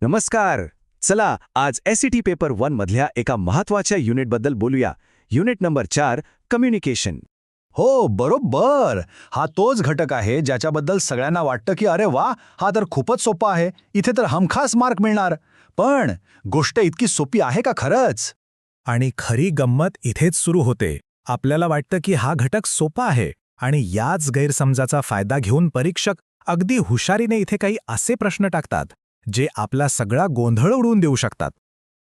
नमस्कार. चला आज एसईटी पेपर 1 मधल्या एका महत्वाच्या युनिटबद्दल बोलूया. Unit number 4 communication. हो बरोबर. हा तोच घटक आहे ज्याच्याबद्दल सगळ्यांना वाटतं की अरे वा, हा तर खूपच सोपा आहे, इथे तर हमखास मार्क मिळणार. पण गोष्ट इतकी सोपी आहे का खरंच? आणि खरी गंमत इथेच सुरू होते. आपल्याला वाटतं की हा घटक सोपा आहे आणि याच गैरसमजाचा फायदा घेऊन परीक्षक अगदी हुशारीने इथे काही असे प्रश्न टाकतात जे आपला सगळा गोंधळ उडवून देऊ शकतात.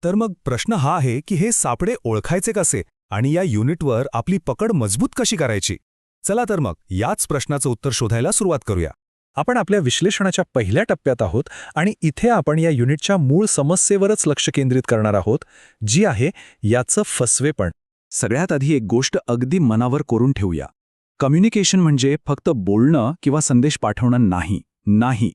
तर मग प्रश्न हा आहे की हे सापळे ओळखायचे कसे आणि या युनिटवर आपली पकड मजबूत कशी करायची. चला तर मग याच प्रश्नाचं उत्तर शोधायला सुरुवात करूया. आपण आपल्या विश्लेषणाच्या पहिल्या टप्प्यात आहोत आणि इथे आपण या युनिटच्या मूळ समस्येवरच लक्ष केंद्रित करणार आहोत, जी आहे याचं फसवेपण. सगळ्यात आधी एक गोष्ट अगदी मनावर कोरून ठेवूया. कम्युनिकेशन म्हणजे फक्त बोलणं किंवा संदेश पाठवणं नाही.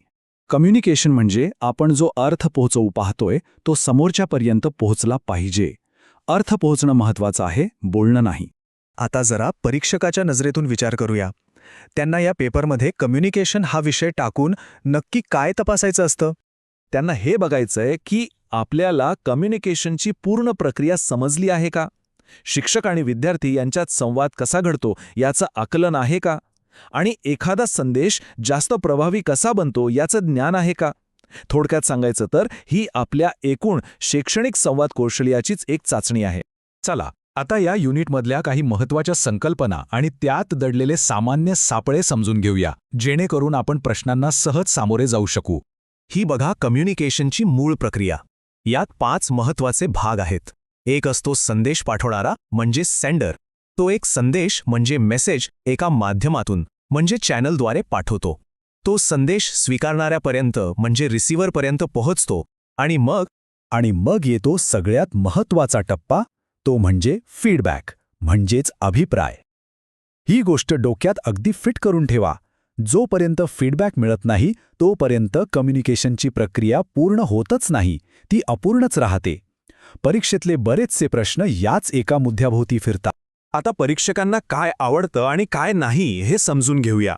कम्युनिकेशन म्हणजे आपण जो अर्थ पोहोचवू पाहतोय तो समोरच्यापर्यंत पोहोचला पाहिजे. अर्थ पोहोचणं महत्वाचं आहे, बोलणं नाही. आता जरा परीक्षकाच्या नजरेतून विचार करूया. त्यांना या पेपरमध्ये कम्युनिकेशन हा विषय टाकून नक्की काय तपासायचं असतं? त्यांना हे बघायचंय की आपल्याला कम्युनिकेशनची पूर्ण प्रक्रिया समजली आहे का, शिक्षक आणि विद्यार्थी यांच्यात संवाद कसा घडतो याचं आकलन आहे का, आणि एखादा संदेश जास्त प्रभावी कसा बनतो याचं ज्ञान आहे का. थोडक्यात सांगायचं तर ही आपल्या एकूण शैक्षणिक संवाद कौशल्याचीच एक चाचणी आहे. चला आता या युनिटमधल्या काही महत्त्वाच्या संकल्पना आणि त्यात दडलेले सामान्य सापळे समजून घेऊया, जेणेकरून आपण प्रश्नांना सहज सामोरे जाऊ शकू. ही बघा कम्युनिकेशनची मूळ प्रक्रिया. यात 5 महत्त्वाचे भाग आहेत. एक असतो संदेश पाठवणारा म्हणजे सेंडर. तो एक संदेश म्हणजे मेसेज एका माध्यमातून म्हणजे चॅनलद्वारे पाठवतो. तो संदेश स्वीकारणाऱ्यापर्यंत म्हणजे रिसिव्हरपर्यंत पोहोचतो आणि मग येतो सगळ्यात महत्त्वाचा टप्पा, तो म्हणजे फीडबॅक म्हणजेच अभिप्राय. ही गोष्ट डोक्यात अगदी फिट करून ठेवा. जोपर्यंत फीडबॅक मिळत नाही तोपर्यंत कम्युनिकेशनची प्रक्रिया पूर्ण होतच नाही, ती अपूर्णच राहते. परीक्षेतले बरेचसे प्रश्न याच एका मुद्द्याभोवती फिरतात. आता परीक्षकांना काय आवडतं आणि काय नाही हे समजून घेऊया.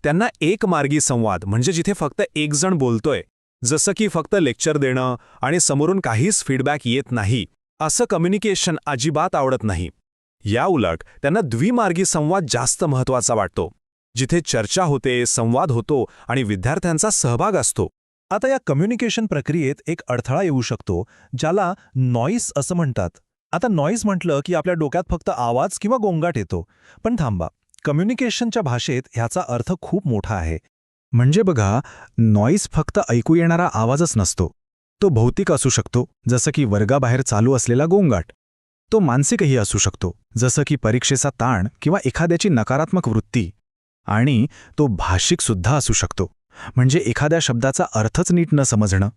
त्यांना एकमार्गी संवाद म्हणजे जिथे फक्त एक जण बोलतोय, जसं की फक्त लेक्चर देणं आणि समोरून काहीच फीडबॅक येत नाही, असं कम्युनिकेशन अजिबात आवडत नाही. या उलट त्यांना द्विमार्गी संवाद जास्त महत्त्वाचा वाटतो, जिथे चर्चा होते, संवाद होतो आणि विद्यार्थ्यांचा सहभाग असतो. आता या कम्युनिकेशन प्रक्रियेत एक अडथळा येऊ शकतो, ज्याला नॉईस असं म्हणतात. आता नॉईस म्हटलं की आपल्या डोक्यात फक्त आवाज किंवा गोंगाट येतो. पण थांबा, कम्युनिकेशनच्या भाषेत ह्याचा अर्थ खूप मोठा आहे. म्हणजे बघा, नॉईस फक्त ऐकू येणारा आवाजच नसतो. तो भौतिक असू शकतो, जसं की वर्गाबाहेर चालू असलेला गोंगाट. तो मानसिकही असू शकतो, जसं की परीक्षेचा ताण किंवा एखाद्याची नकारात्मक वृत्ती. आणि तो भाषिकसुद्धा असू शकतो, म्हणजे एखाद्या शब्दाचा अर्थच नीट न समजणं.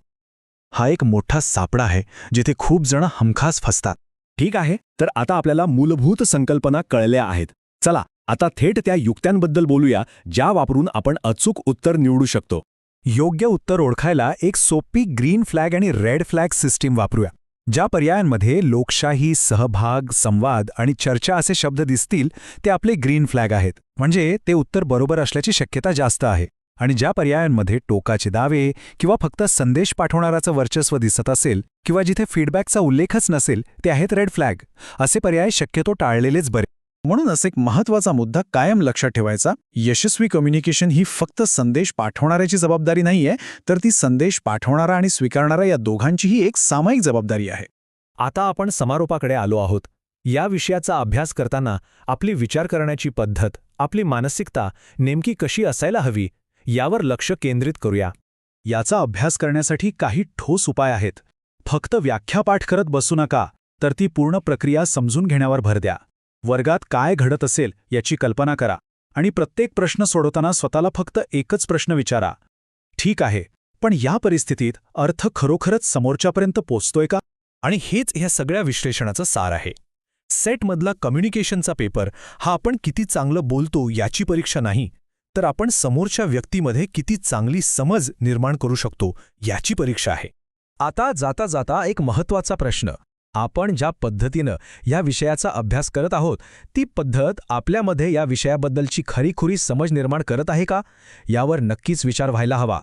हा एक मोठा सापळा आहे जिथे खूप जण हमखास फसतात. ठीक आहे, तर आता आपल्याला मूलभूत संकल्पना कळल्या आहेत. चला आता थेट त्या युक्त्यांबद्दल बोलूया, ज्या वापरून आपण अचूक उत्तर निवडू शकतो. योग्य उत्तर ओळखायला एक सोपी ग्रीन फ्लॅग आणि रेड फ्लॅग सिस्टीम वापरूया. ज्या पर्यायांमध्ये लोकशाही, सहभाग, संवाद आणि चर्चा असे शब्द दिसतील ते आपले ग्रीन फ्लॅग आहेत, म्हणजे ते उत्तर बरोबर असल्याची शक्यता जास्त आहे. आणि ज्या पर्यायांमध्ये टोकाचे दावे किंवा फक्त संदेश पाठवणाराचं वर्चस्व दिसत असेल किंवा जिथे फीडबॅकचा उल्लेखच नसेल ते आहेत रेड फ्लॅग. असे पर्याय शक्यतो टाळलेलेच बरे. म्हणूनच एक महत्त्वाचा मुद्दा कायम लक्षात ठेवायचा, यशस्वी कम्युनिकेशन ही फक्त संदेश पाठवणाऱ्याची जबाबदारी नाहीये, तर ती संदेश पाठवणारा आणि स्वीकारणारा या दोघांचीही एक सामायिक जबाबदारी आहे. आता आपण समारोपाकडे आलो आहोत. या विषयाचा अभ्यास करताना आपली विचार करण्याची पद्धत, आपली मानसिकता नेमकी कशी असायला हवी यावर लक्ष केंद्रित करूया. याचा अभ्यास करण्यासाठी काही ठोस उपाय आहेत. फक्त व्याख्यापाठ करत बसू नका, तर ती पूर्ण प्रक्रिया समजून घेण्यावर भर द्या. वर्गात काय घडत असेल याची कल्पना करा आणि प्रत्येक प्रश्न सोडवताना स्वतःला फक्त एकच प्रश्न विचारा, ठीक आहे, पण या परिस्थितीत अर्थ खरोखरच समोरच्यापर्यंत पोचतोय का? आणि हेच ह्या सगळ्या विश्लेषणाचं सार आहे. सेटमधला कम्युनिकेशनचा पेपर हा आपण किती चांगलं बोलतो याची परीक्षा नाही, तर आपण समोरच्या व्यक्तीमध्ये किती चांगली समज निर्माण करू शकतो याची परीक्षा आहे. आता जाता जाता एक महत्त्वाचा प्रश्न, आपण ज्या पद्धतीनं या विषयाचा अभ्यास करत आहोत ती पद्धत आपल्यामध्ये या विषयाबद्दलची खरीखुरी समज निर्माण करत आहे का, यावर नक्कीच विचार व्हायला हवा.